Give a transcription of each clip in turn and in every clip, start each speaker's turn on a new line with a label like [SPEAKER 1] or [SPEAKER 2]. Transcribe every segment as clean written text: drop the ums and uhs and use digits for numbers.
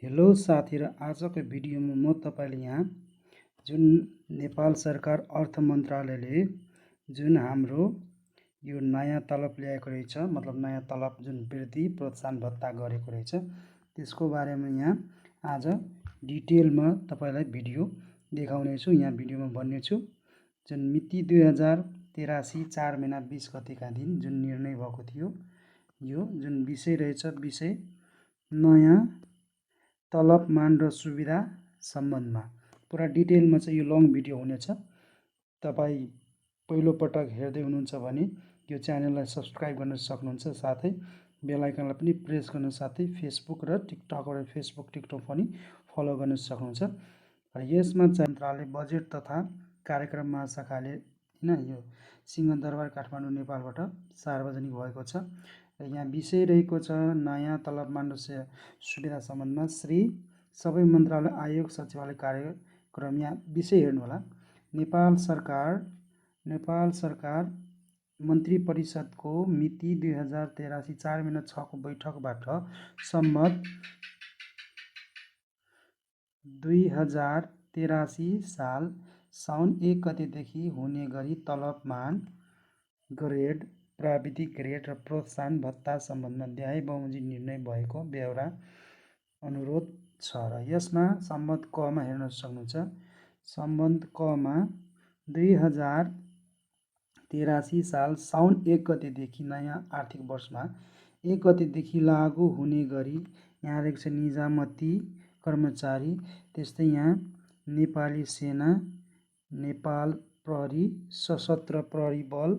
[SPEAKER 1] Hello साथीहरु, आजको भिडियोमा म तपाईले यहाँ जुन नेपाल सरकार अर्थ मन्त्रालयले जुन हाम्रो यो नयाँ तलब ल्याएको रहेछ, मतलब नयाँ तलब जुन वृद्धि प्रोत्साहन भत्ता गरेको रहेछ, त्यसको बारेमा यहाँ आज डिटेलमा तपाईलाई भिडियो देखाउने छु। यहाँ भिडियोमा भन्ने छु जुन मिति 2083 4 महिना 20 गतेका दिन जुन निर्णय भएको थियो, यो जुन विषय रहेछ, विषय नयाँ तलब मान र सुविधा सम्बन्धमा पुरा डिटेलमा चाहिँ यो लङ भिडियो हुनेछ। तपाई पहिलो पटक हेर्दै हुनुहुन्छ भने यो च्यानललाई सब्स्क्राइब गर्न सक्नुहुन्छ, साथै बेल आइकनलाई पनि प्रेस गर्न, साथै फेसबुक र टिकटक र फेसबुक टिकटक पनि फलो गर्न सक्नुहुन्छ। र यसमा चाहिँ मन्त्रालय बजेट तथा कार्यक्रम महाशाखाले यो सिंहदरबार काठमाडौँ नेपालबाट सार्वजनिक भएको छ। र यहाँ विषय रहेको छ नयाँ तलबमान र सुविधा सम्बन्धमा श्री सबै मन्त्रालय आयोग सचिवालय कार्यक्रम। यहाँ विषय हेर्नु होला, नेपाल सरकार मन्त्री परिषदको मिति 2083 4 महिना 6 को बैठकबाट सम्मत 2083 साल साउन 1 गतेदेखि हुने गरी तलबमान ग्रेड, प्राविधिक ग्रेड र प्रोत्साहन भत्ता सम्बन्धमा न्याय बमोजिम निर्णय भएको बेहोरा अनुरोध छ। र यसमा सम्बन्ध कमा हेर्न सक्नुहुन्छ। सम्बन्ध कमा 2083 साल साउन 1 गतेदेखि नयाँ आर्थिक वर्षमा 1 गतेदेखि लागू हुने गरी यहाँ रहेको छ निजामती कर्मचारी, त्यस्तै यहाँ नेपाली सेना, नेपाल प्रहरी, सशस्त्र प्रहरी बल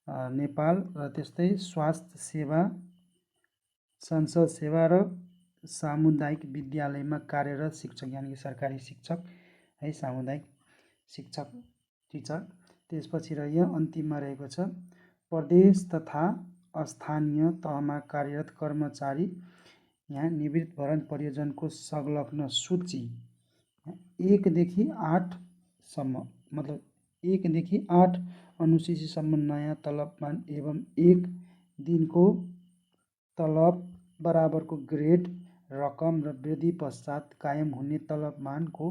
[SPEAKER 1] नेपाल, र त्यस्तै स्वास्थ्य सेवा, संसद सेवा र सामुदायिक विद्यालयमा कार्यरत शिक्षक, यानी कि सरकारी शिक्षक है, सामुदायिक शिक्षक टिचर। त्यसपछि र यहाँ अन्तिममा रहेको छ प्रदेश तथा स्थानीय तहमा कार्यरत कर्मचारी, यहाँ निवृत्तिभरण परियोजनको संलग्न सूची 1 देखि 8 सम्म, मतलब 1 देखि 8 अनुसूचीसम्म नयाँ तलबमान एवं 1 दिनको तलब बराबरको ग्रेड रकम र वृद्धि पश्चात कायम हुने तलबमानको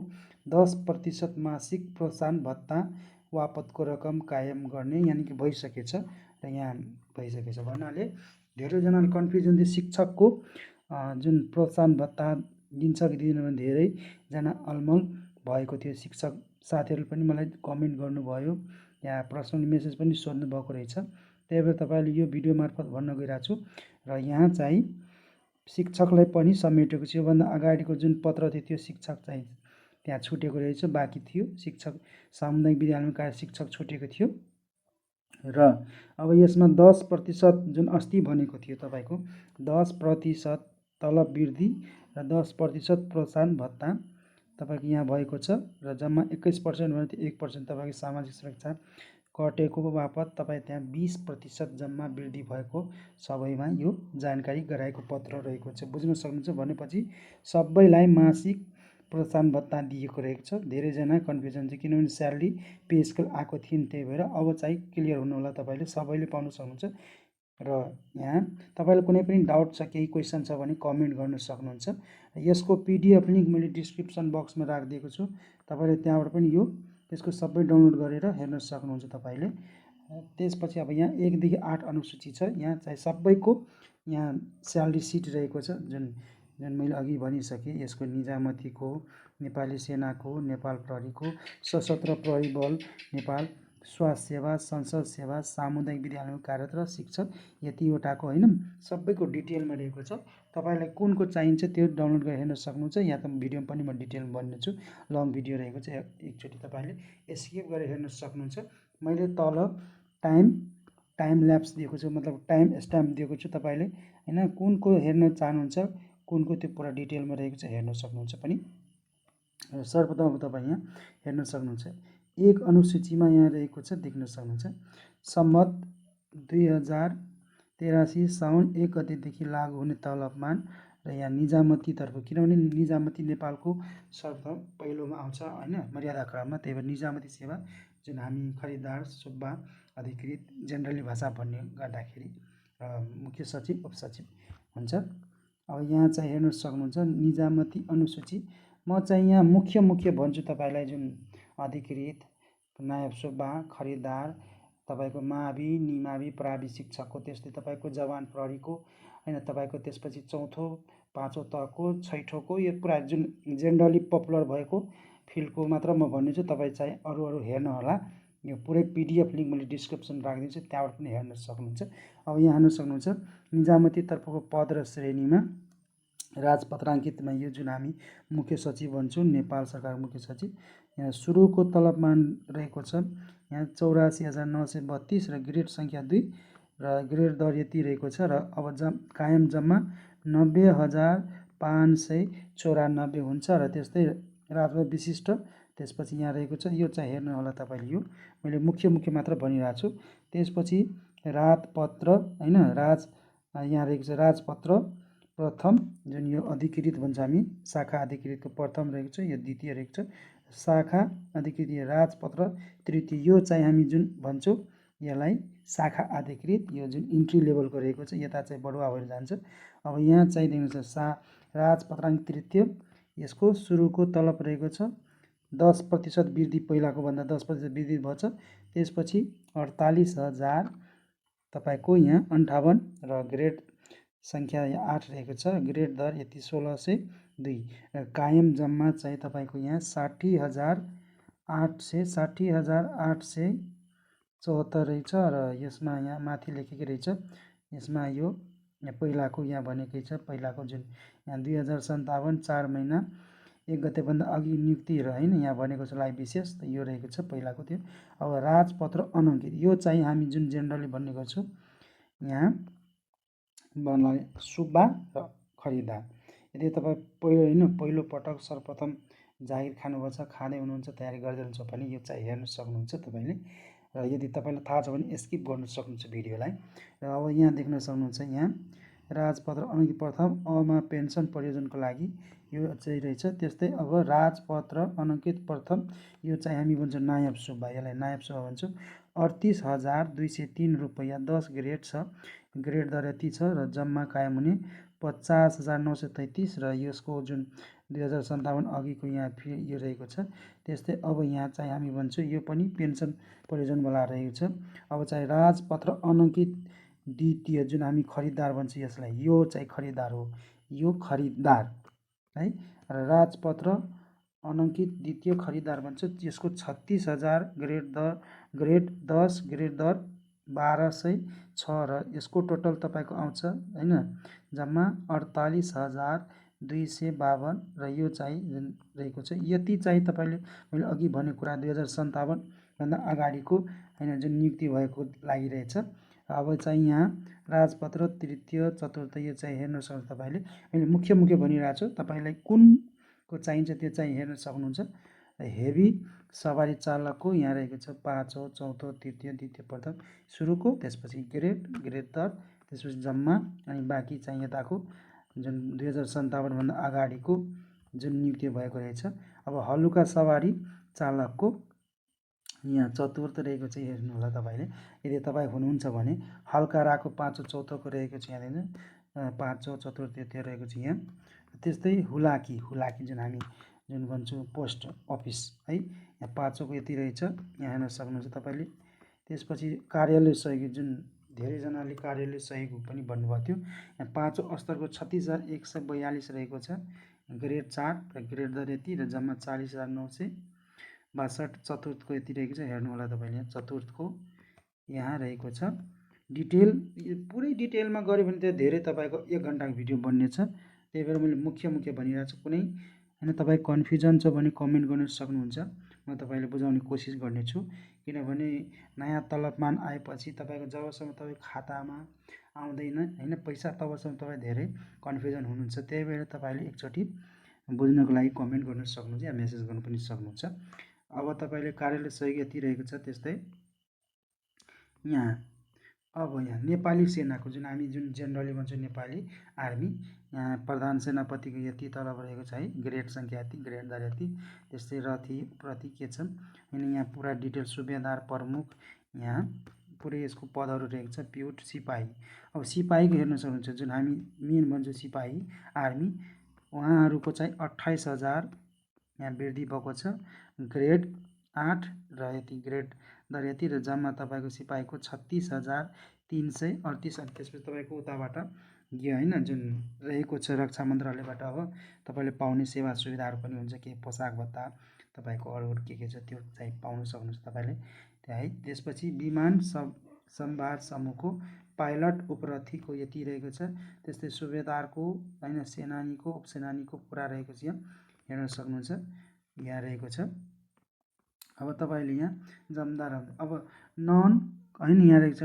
[SPEAKER 1] 10% मासिक प्रोत्साहन भत्ता वापतको रकम कायम गर्ने, यानी कि भइसकेछ। र यहाँ भइसकेछ भन्नाले धेरैजनाले कन्फ्युजन थियो शिक्षकको जुन प्रोत्साहन भत्ता दिन्छ कि दिँदैन भने धेरैजना अलमल भएको थियो। शिक्षक साथीहरूले पनि मलाई कमेन्ट गर्नुभयो, यहाँ पर्सनल मेसेज पनि सोध्नु भएको रहेछ। त्यही भएर तपाईँले यो भिडियो मार्फत भन्न गइरहेको छु। र यहाँ चाहिँ शिक्षकलाई पनि समेटेको छु। योभन्दा अगाडिको जुन पत्र थियो त्यो शिक्षक चाहिँ त्यहाँ छुटेको रहेछ, बाँकी थियो। शिक्षक सामुदायिक विद्यालयमा कार्य शिक्षक छुटेको थियो। र अब यसमा 10% जुन अस्ति भनेको थियो तपाईँको 10% तलब वृद्धि र 10% प्रोत्साहन भत्ता तपाईँको यहाँ भएको छ। र जम्मा 21% भने त्यो 1% तपाईँको सामाजिक सुरक्षा कटेको बापत तपाईँ त्यहाँ 20% जम्मा वृद्धि भएको सबैमा यो जानकारी गराएको पत्र रहेको छ। बुझ्न सक्नुहुन्छ। भनेपछि सबैलाई मासिक प्रोत्साहन भत्ता दिएको रहेको छ। धेरैजना कन्फ्युजन छ किनभने स्यालेरी पे स्केल आएको थिएन, त्यही भएर अब चाहिँ क्लियर हुनु होला, तपाईँले सबैले पाउन सक्नुहुन्छ। र यहाँ तपाईँलाई कुनै पनि डाउट छ, केही क्वेसन छ भने कमेन्ट गर्न सक्नुहुन्छ। यसको PDF लिङ्क मैले डिस्क्रिप्सन बक्समा राखिदिएको छु, तपाईँले त्यहाँबाट पनि यो त्यसको सबै डाउनलोड गरेर हेर्न सक्नुहुन्छ तपाईँले। त्यसपछि अब यहाँ 1 देखि 8 अनुसूची छ। यहाँ चाहिँ सबैको यहाँ स्यालेरी सिट रहेको छ, जुन मैले अघि भनिसकेँ। यसको निजामतीको, नेपाली सेनाको, नेपाल प्रहरीको, सशस्त्र प्रहरी बल नेपाल, स्वास्थ्य सेवा, संसद सेवा, सामुदायिक विद्यालयमा कार्यरत र शिक्षक, यतिवटाको होइन, सबैको डिटेलमा रहेको छ। तपाईँलाई कुनको चाहिन्छ त्यो डाउनलोड गरेर हेर्न सक्नुहुन्छ। यहाँ त भिडियोमा पनि म डिटेलमा भन्नेछु, लङ भिडियो रहेको छ, एकचोटि तपाईँले स्किप गरेर हेर्न सक्नुहुन्छ। मैले तल टाइम ल्याप्स दिएको छु, मतलब टाइम स्ट्याम्प दिएको छु तपाईँले होइन, कुनको हेर्न चाहनुहुन्छ, कुनको त्यो पुरा डिटेलमा रहेको छ हेर्न सक्नुहुन्छ पनि। सर्वप्रथम अब तपाईँ यहाँ हेर्न सक्नुहुन्छ। 1 अनुसूचीमा यहाँ रहेको छ, देख्न सक्नुहुन्छ। सम्मत 2083 साउन 1 गतेदेखि लागू हुने तलबमान र यहाँ निजामतीतर्फ, किनभने निजामती नेपालको सर्वप्रथम पहिलोमा आउँछ होइन मर्यादा क्रममा, त्यही भएर निजामती सेवा जुन हामी खरिदार, सुब्बा, अधिकृत, जेनरली भाषा भन्ने गर्दाखेरि मुख्य सचिव, उपसचिव हुन्छ। अब यहाँ चाहिँ हेर्न सक्नुहुन्छ निजामती अनुसूची। म चाहिँ यहाँ मुख्य भन्छु तपाईँलाई, जुन अधिकृत, नायब सुब्बा, खरिदार, तपाईँको मावि, निमावि, प्रावि शिक्षकको, त्यस्तै तपाईँको जवान प्रहरीको होइन, तपाईँको त्यसपछि चौथो पाँचौँ तहको, छैठौँको, यो पुरा जुन जेनरली पपुलर भएको फिल्डको मात्र म भन्नेछु। तपाईँ चाहिँ अरू हेर्नु होला। यो पुरै पिडिएफ लिङ्क मैले डिस्क्रिप्सन राखिदिन्छु, त्यहाँबाट पनि हेर्न सक्नुहुन्छ। अब यहाँ हेर्न सक्नुहुन्छ निजामती तर्फको पद र श्रेणीमा राजपत्राङ्कितमा यो जुन हामी मुख्य सचिव भन्छौँ, नेपाल सरकारको मुख्य सचिव, यहाँ सुरुको तलबमान रहेको छ यहाँ 84,932 र ग्रेड सङ्ख्या 2 र ग्रेड दर यति रहेको छ। र अब कायम जम्मा 90,594 हुन्छ। र त्यस्तै राजमा विशिष्ट त्यसपछि यहाँ रहेको छ, यो चाहिँ हेर्नु होला तपाईँले। यो मैले मुख्य मात्र भनिरहेको छु। त्यसपछि राजपत्र होइन, यहाँ रहेको छ राजपत्र प्रथम, जुन यो अधिकृत भन्छ हामी, शाखा अधिकृतको प्रथम रहेको छ, यो द्वितीय रहेको छ। शाखा अधिकृत राजपत्र तृतीय, यो चाहिँ हामी जुन भन्छौँ यसलाई शाखा अधिकृत, यो जुन इन्ट्री लेभलको रहेको छ, यता चाहिँ बढुवा भएर जान्छ। अब यहाँ चाहिँ देख्नुहोस् राजपत्राङ्क तृतीय, यसको सुरुको तलब रहेको छ 10% वृद्धि, पहिलाको भन्दा 10% वृद्धि भएछ। त्यसपछि 48,000 तपाईँको यहाँ 58 र ग्रेड सङ्ख्या 8 रहेको छ। ग्रेड दर यति 1602 र कायम जम्मा चाहिँ तपाईँको यहाँ 60,874 रहेछ। र यसमा यहाँ माथि लेखेकै रहेछ, यसमा यो पहिलाको यहाँ भनेकै छ, पहिलाको जुन यहाँ 2057 4 महिना 1 गतेभन्दा अघि नियुक्ति र होइन, यहाँ भनेको छ लाइभ विशेष, यो रहेको छ पहिलाको त्यो। अब राजपत्र अनङ्कित, यो चाहिँ हामी जुन जेनरली भन्ने गर्छौँ यहाँ भन्नाले सुब्बा र खरिदार। यदि तपाईँ पहिलो पटक सर्वप्रथम जागिर खानुभएको छ, खाँदै हुनुहुन्छ, तयारी गर्दै हुनुहुन्छ भने यो चाहिँ हेर्न सक्नुहुन्छ तपाईँले। र यदि तपाईँलाई थाहा छ भने स्किप गर्न सक्नुहुन्छ भिडियोलाई। र अब यहाँ देख्न सक्नुहुन्छ यहाँ राजपत्र अनङ्कित प्रथम, अमा पेन्सन प्रयोजनको लागि यो चाहिँ रहेछ। त्यस्तै अब राजपत्र अनङ्कित प्रथम, यो चाहिँ हामी भन्छौँ नायब सुब्बा, यसलाई नायब सुब्बा भन्छौँ। 38,203 रुपैयाँ 10 ग्रेड छ, ग्रेड दर यति छ। र जम्मा कायम हुने 50,933 र यसको जुन 2057 अघिको यहाँ यो रहेको छ। त्यस्तै अब यहाँ चाहिँ हामी भन्छौँ यो पनि पेन्सन प्रयोजनवाला रहेको छ। अब चाहिँ राजपत्र अनङ्कित द्वितीय, जुन हामी खरिदार भन्छौँ यसलाई, यो चाहिँ खरिदार हो, यो खरिदार है। र राजपत्र अनङ्कित द्वितीय खरिदार भन्छ, यसको 36,000 ग्रेड 10 ग्रेड दर 1206 र यसको टोटल तपाईँको आउँछ होइन जम्मा 48,252 र यो चाहिँ जुन रहेको छ यति चाहिँ तपाईँले मैले अघि भनेको कुरा 2057 भन्दा अगाडिको होइन जुन नियुक्ति भएको लागिरहेछ। अब चाहिँ यहाँ राजपत्र तृतीय चतुर्थ यो चाहिँ हेर्न सक्नुहुन्छ तपाईँले। मैले मुख्य भनिरहेको छु, तपाईँलाई कुनको चाहिन्छ त्यो चाहिँ हेर्न सक्नुहुन्छ। हेभी सवारी चालकको यहाँ रहेको छ पाँचौँ चौथो तृतीय द्वितीय प्रथम सुरुको, त्यसपछि ग्रेड दर, त्यसपछि जम्मा, अनि बाँकी चाहिँ यताको जुन 2057 भन्दा अगाडिको जुन नियुक्ति भएको रहेछ। अब हलुका सवारी चालकको यहाँ चतुर्थ रहेको चाहिँ हेर्नु होला तपाईँले, यदि तपाईँ हुनुहुन्छ भने। हल्का राको पाँचौँ चौथोको रहेको छ यहाँ, पाँचौँ चतुर्थ त्यो रहेको छ यहाँ। त्यस्तै हुलाकी जुन हामी जुन भन्छौँ पोस्ट अफिस है, यहाँ पाँचौँको यति रहेछ, यहाँ हेर्न सक्नुहुन्छ तपाईँले। त्यसपछि कार्यालय सहयोगी, जुन धेरैजनाले कार्यालय सहयोगी पनि भन्नुभएको थियो, यहाँ पाँचौँ स्तरको 36,142 रहेको छ, ग्रेड 4 र ग्रेड दर यति र जम्मा 40,962। चतुर्थको यति रहेको छ, हेर्नु होला तपाईँले। यहाँ चतुर्थको यहाँ रहेको छ डिटेल, पुरै डिटेलमा गऱ्यो भने त धेरै तपाईँको 1 घन्टाको भिडियो बन्ने छ। त्यही भएर मैले मुख्य भनिरहेको छु। कुनै होइन तपाईँ कन्फ्युजन छ भने कमेन्ट गर्न सक्नुहुन्छ, म तपाईँले बुझाउने कोसिस गर्नेछु। किनभने नयाँ तलबमान आएपछि तपाईँको जबसम्म तपाईँ खातामा आउँदैन होइन पैसा, तबसम्म तपाईँ धेरै कन्फ्युजन हुनुहुन्छ। त्यही भएर तपाईँले एकचोटि बुझ्नको लागि कमेन्ट गर्न सक्नुहुन्छ या मेसेज गर्न पनि सक्नुहुन्छ। अब तपाईँले कार्यालय सहयोगी यति रहेको छ। त्यस्तै यहाँ अब यहाँ नेपाली सेनाको जुन हामी जुन जेनरली भन्छौँ नेपाली आर्मी, यहाँ प्रधान सेनापतिको यति तलब रहेको छ है, ग्रेड सङ्ख्या यति, ग्रेड दर यति। त्यस्तै रथी प्रति के छ होइन, यहाँ पुरा डिटेल सुबेदार प्रमुख यहाँ पुरै यसको पदहरू रहेको छ पिउट सिपाही। अब सिपाहीको हेर्न सक्नुहुन्छ जुन हामी मेन भन्छौँ सिपाही आर्मी, उहाँहरूको चाहिँ 28,000 यहाँ वृद्धि भएको छ। ग्रेड 8 र यति ग्रेड दर यति र जम्मा तपाईँको सिपाहीको 36,338। अनि त्यसपछि तपाईँको उताबाट यो होइन जुन रहेको छ रक्षा मन्त्रालयबाट अब तपाईँले पाउने सेवा सुविधाहरू पनि हुन्छ, केही पोसाक भत्ता तपाईँको अरू के छ त्यो चाहिँ पाउन सक्नुहुन्छ तपाईँले त्यहाँ है। त्यसपछि विमान सम्भार समूहको पाइलट उपरथीको यति रहेको छ। त्यस्तै सुबेदारको होइन सेनानीको उपसेनानीको पुरा रहेको छ, यहाँ हेर्न सक्नुहुन्छ यहाँ रहेको छ। अब तपाईँले यहाँ जमदार अब नन होइन यहाँ रहेको छ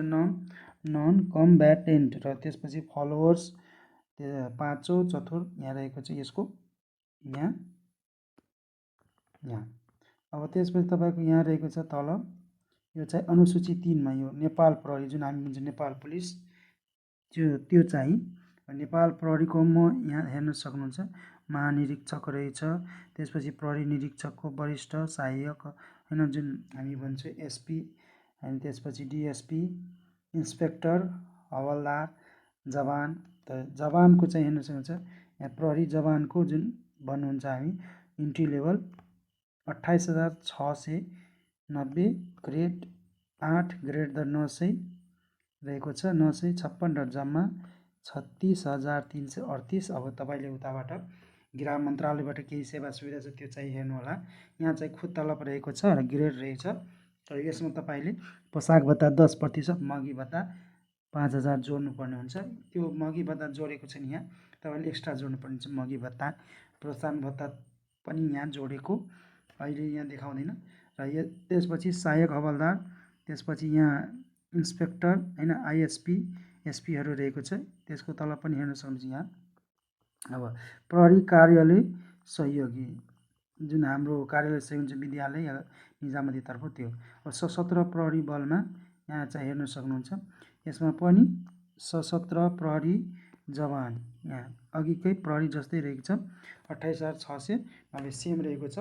[SPEAKER 1] नन कम्ब्याटेन्ट र त्यसपछि फलोवर्स पाँचौँ चतुर यहाँ रहेको छ यसको यहाँ। अब त्यसपछि तपाईँको यहाँ रहेको छ तल यो चाहिँ अनुसूची 3मा यो नेपाल प्रहरी जुन हामी भन्छ नेपाल पुलिस त्यो चाहिँ नेपाल प्रहरीको म यहाँ हेर्न सक्नुहुन्छ महानिरीक्षक रहेछ। त्यसपछि प्रहरी निरीक्षकको वरिष्ठ सहायक होइन जुन हामी भन्छौँ एसपी, अनि त्यसपछि डिएसपी, इन्सपेक्टर, हवलदार, जवान। त जवानको चाहिँ हेर्न सक्नुहुन्छ यहाँ प्रहरी जवानको जुन भन्नुहुन्छ हामी इन्ट्री लेभल 28,690, ग्रेड 8 ग्रेड दर 900 रहेको छ 956 र जम्मा 36,338। अब तपाईँले उताबाट गृह मन्त्रालयबाट केही सेवा सुविधा छ त्यो चाहिँ हेर्नु होला। यहाँ चाहिँ खुद तलब रहेको छ र ग्रेड रहेछ। तर यसमा तपाईँले पोसाक भत्ता 10%, मगी भत्ता 5,000 जोड्नुपर्ने हुन्छ। त्यो मगी भत्ता जोडेको छैन, यहाँ तपाईँले एक्स्ट्रा जोड्नुपर्ने हुन्छ मगी भत्ता। प्रोत्साहन भत्ता पनि यहाँ जोडेको अहिले यहाँ देखाउँदैन। र त्यसपछि सहायक हवलदार, त्यसपछि यहाँ इन्सपेक्टर होइन आइएसपी एसपीहरू रहेको छ, त्यसको तलब पनि हेर्न सक्नुहुन्छ यहाँ। अब प्रहरी कार्यालय सहयोगी जुन हाम्रो कार्यालय सहयोगी हुन्छ विद्यालय या निजामतीतर्फ त्यो। अब सशस्त्र प्रहरी बलमा यहाँ चाहिँ हेर्न सक्नुहुन्छ यसमा पनि सशस्त्र प्रहरी जवान यहाँ अघिकै प्रहरी जस्तै रहेको छ 28,690 सेम रहेको छ।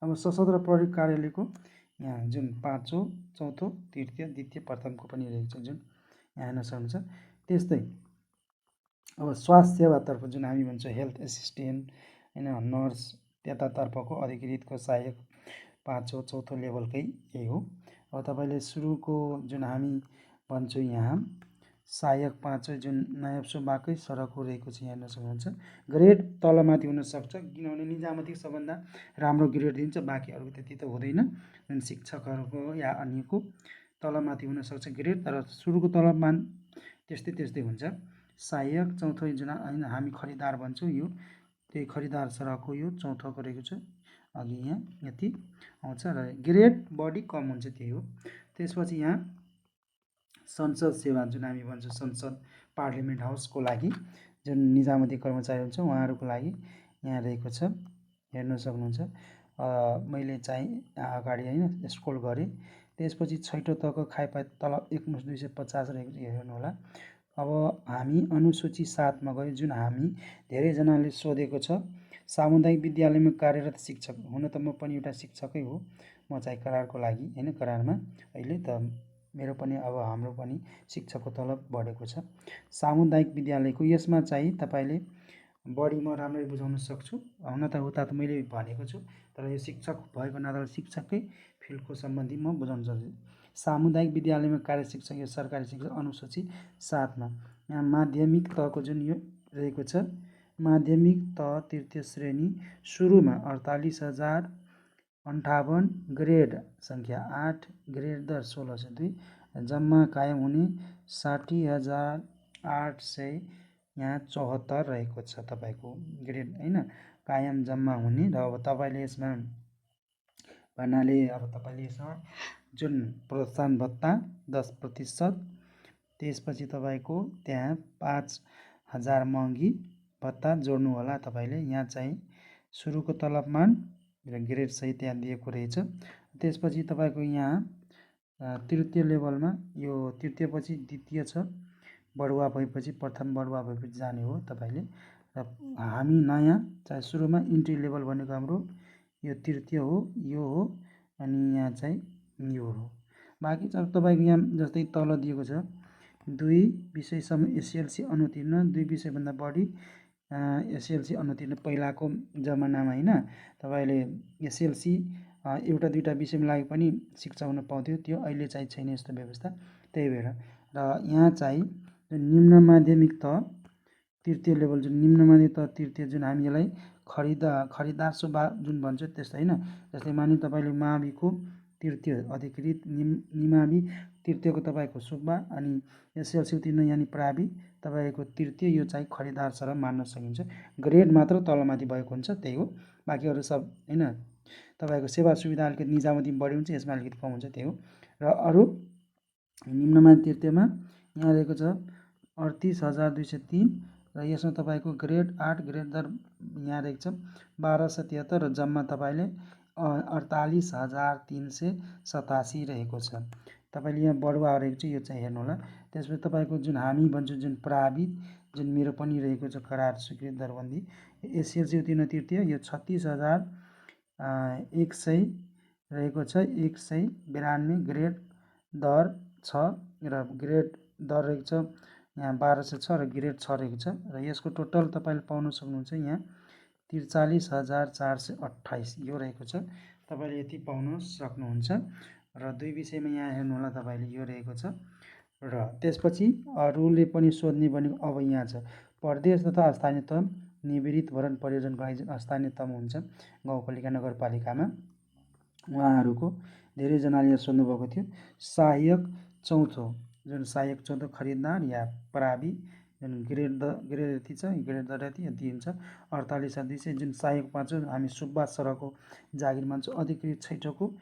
[SPEAKER 1] अब सशस्त्र प्रहरी कार्यालयको यहाँ जुन 5औँ, 4थो, तृतीय, द्वितीय, प्रथमको पनि रहेको छ जुन यहाँ हेर्न सक्नुहुन्छ। त्यस्तै अब स्वास्थ्य सेवातर्फ जुन हामी भन्छौँ हेल्थ एसिस्टेन्ट होइन नर्स त्यतातर्फको अधिकृतको सहायक 5औँ, 4थो लेभलकै यही हो। अब तपाईँले सुरुको जुन हामी भन्छौँ यहाँ सहायक 5औँ जुन नायब सुब्बाकै सडकको रहेको छ यहाँ हेर्न सक्नुहुन्छ। ग्रेड तलमाथि हुनसक्छ किनभने निजामतीको सबभन्दा राम्रो ग्रेड दिन्छ, बाँकी अरू त्यति त हुँदैन जुन शिक्षकहरूको या अन्यको तलमाथि हुनसक्छ ग्रेड। तर सुरुको तलबमा त्यस्तै हुन्छ। सहायक 4थो जुन होइन हामी खरिदार भन्छौँ यो त्यही खरिदार सडकको यो 4थोको रहेको छ अघि यहाँ यति आउँछ र ग्रेड बढी कम हुन्छ त्यही हो। त्यसपछि यहाँ संसद सेवा जुन हामी भन्छौँ संसद पार्लियामेन्ट हाउसको लागि जुन निजामती कर्मचारी हुन्छ उहाँहरूको लागि यहाँ रहेको छ हेर्न सक्नुहुन्छ। मैले चाहिँ अगाडि होइन स्क्रोल गरेँ। त्यसपछि 6औँ तहको खाइपा तलब 1,250 रहेको छ हेर्नु होला। अब हामी अनुसूची 7मा गयो जुन हामी धेरैजनाले सोधेको छ सामुदायिक विद्यालयमा कार्यरत शिक्षक। हुन त म पनि एउटा शिक्षकै हो, म चाहिँ करारको लागि होइन करारमा अहिले त मेरो पनि अब हाम्रो पनि शिक्षकको तलब बढेको छ सामुदायिक विद्यालयको। यसमा चाहिँ तपाईँले बढी म राम्ररी बुझाउन सक्छु, हुन त उता त मैले भनेको छु तर यो शिक्षक भएको नाताले शिक्षकै फिल्डको सम्बन्धी म बुझाउन सक्छु। सामुदायिक विद्यालयमा कार्य शिक्षक यो सरकारी शिक्षक अनुसूची 7मा यहाँ माध्यमिक तहको जुन यो रहेको छ माध्यमिक तह तृतीय श्रेणी सुरुमा 48,058, ग्रेड सङ्ख्या 8 ग्रेड दर 1602, जम्मा कायम हुने 60,800 यहाँ 74 रहेको छ तपाईँको ग्रेड होइन कायम जम्मा हुने। र अब तपाईँले यसमा भन्नाले अब तपाईँले यसमा जुन प्रोत्साहन भत्ता 10%, त्यसपछि तपाईँको त्यहाँ 5,000 महँगी भत्ता जोड्नु होला तपाईँले। यहाँ चाहिँ सुरुको तलबमान र ग्रेड सहित यहाँ दिएको रहेछ। त्यसपछि तपाईँको यहाँ तृतीय लेभलमा यो तृतीयपछि द्वितीय छ, बढुवा भएपछि प्रथम, बढुवा भएपछि जाने हो तपाईँले। र हामी नयाँ चाहिँ सुरुमा इन्ट्री लेभल भनेको हाम्रो यो तृतीय हो यो हो अनि यहाँ चाहिँ यो हो। बाँकी चाहिँ तपाईँको यहाँ जस्तै तल दिएको छ 2 विषयसम्म एसएलसी अनुत्तीर्ण 2 विषयभन्दा बढी एसएलसी अनुत्तीर्ण पहिलाको जमानामा होइन तपाईँले एसएलसी एउटा दुईवटा विषयमा लागि पनि शिक्षा हुन पाउँथ्यो, त्यो अहिले चाहिँ छैन यस्तो व्यवस्था। त्यही भएर र यहाँ चाहिँ जुन निम्न माध्यमिक तह तृतीय लेभल जुन निम्न माध्यमिक तह तृतीय जुन हामी यसलाई खरिदार सुब्बा जुन भन्छ त्यस्तो होइन। जस्तै मानिलिउँ तपाईँले माविको तृतीय अधिकृत निमावि तृतीयको तपाईँको सुब्बा अनि एसएलसी उत्तीर्ण यानि प्रावि तपाईँको तृतीय यो चाहिँ खरिदार सरह मान्न सकिन्छ। ग्रेड मात्र तलमाथि भएको हुन्छ, त्यही हो। बाँकी अरू सब होइन तपाईँको सेवा सुविधा अलिकति निजामती बढी हुन्छ, यसमा अलिकति कम हुन्छ, त्यही हो। र अरू निम्नमा तृतीयमा यहाँ रहेको छ 38,203 र यसमा तपाईँको ग्रेड 8 ग्रेड दर यहाँ रहेको छ 1273 र जम्मा तपाईँले 48,387 रहेको छ। तपाईँले यहाँ बढुवा रहेको छ, यो चाहिँ हेर्नु होला। त्यसपछि तपाईँको जुन हामी भन्छौँ जुन प्राविधिक जुन मेरो पनि रहेको छ करार स्वीकृत दरबन्दी एसएलसी उत्तीर्ण तृतीय यो 36,100 रहेको छ 192 ग्रेड दर छ र ग्रेड दर रहेको छ यहाँ 1206 र ग्रेड 6 रहेको छ र यसको टोटल तपाईँले पाउन सक्नुहुन्छ यहाँ 43,428 यो रहेको छ। तपाईँले यति पाउन सक्नुहुन्छ र 2 विषयमा यहाँ हेर्नु होला तपाईँले यो रहेको छ। र त्यसपछि अरूले पनि सोध्ने भनेको अब यहाँ छ प्रदेश तथा स्थानीय तह निवृत्त भरण परियोजनको लागि जुन स्थानीय तहमा हुन्छ गाउँपालिका नगरपालिकामा उहाँहरूको धेरैजनाले यहाँ सोध्नुभएको थियो। सहायक चौथो जुन सहायक चौथो खरिददार या प्रावि जुन ग्रेड यति छ ग्रेड दर यति हुन्छ 48,200 जुन सहायक पाँचौँ हामी सुब्बा सरहको जागिर मान्छौँ अधिकृत छैटौँको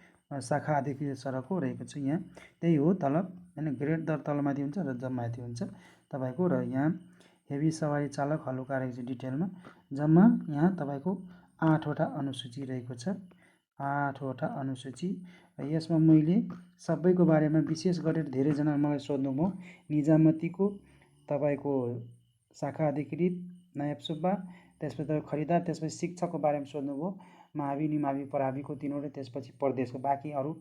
[SPEAKER 1] शाखा अधिकृत सरहको रहेको छ यहाँ, त्यही हो तलब होइन। ग्रेड दर तलमाथि हुन्छ र जम्माथि हुन्छ तपाईँको। र यहाँ हेभी सवारी चालक हलुका रहेको छ डिटेलमा जम्मा यहाँ तपाईँको 8वटा अनुसूची रहेको छ 8वटा अनुसूची। र यसमा मैले सबैको बारेमा विशेष गरेर धेरैजना मलाई सोध्नुभयो निजामतीको तपाईँको शाखा अधिकृत नायब सुब्बा त्यसपछि तपाईँ खरिदार त्यसपछि शिक्षकको बारेमा सोध्नुभयो मावि निमावि प्राविको तिनवटा त्यसपछि प्रदेशको बाँकी अरू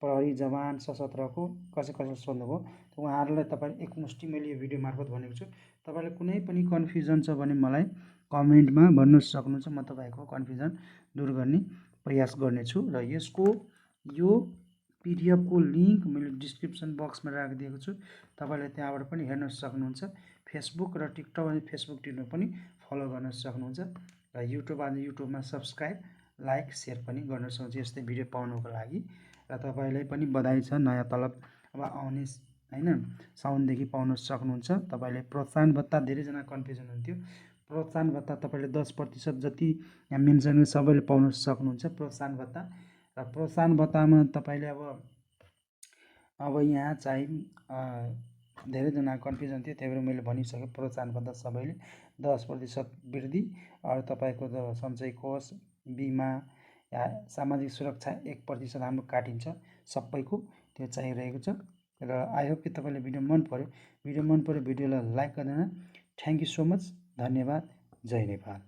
[SPEAKER 1] प्रहरी जवान सशस्त्रको कसैले सोध्नुभयो। उहाँहरूलाई तपाईँ एकमुष्टि मैले यो भिडियो मार्फत भनेको छु। तपाईँलाई कुनै पनि कन्फ्युजन छ भने मलाई कमेन्टमा भन्न सक्नुहुन्छ, म तपाईँको कन्फ्युजन दूर गर्ने प्रयास गर्नेछु। र यसको यो पिडिएफको लिङ्क मैले डिस्क्रिप्सन बक्समा राखिदिएको छु, तपाईँले त्यहाँबाट पनि हेर्न सक्नुहुन्छ। फेसबुक र टिकटक अनि फेसबुक ट्विटर पनि फलो गर्न सक्नुहुन्छ र युट्युबमा सब्सक्राइब लाइक सेयर पनि गर्न सक्नुहुन्छ यस्तै भिडियो पाउनको लागि। र तपाईँलाई पनि बधाई छ नयाँ तलब अब आउने होइन साउनदेखि पाउन सक्नुहुन्छ। तपाईँले प्रोत्साहन भत्ता धेरैजना कन्फ्युजन हुन्थ्यो, प्रोत्साहन भत्ता तपाईँले 10% जति यहाँ मेन्सन सबैले पाउन सक्नुहुन्छ प्रोत्साहन भत्ता। र प्रोत्साहन भत्तामा तपाईँले अब यहाँ चाहिँ धेरैजना कन्फ्युजन थियो, त्यही भएर मैले भनिसकेँ प्रोत्साहन भत्ता सबैले 10% वृद्धि अरू तपाईँको सञ्चय कोष बिमा या सामाजिक सुरक्षा 1% हाम्रो काटिन्छ सबैको, त्यो चाहिँ रहेको छ। र आई होप कि तपाईँले भिडियो मन पऱ्यो भिडियोलाई लाइक गरिदिनु। थ्याङ्क यू सो मच, धन्यवाद, जय नेपाल।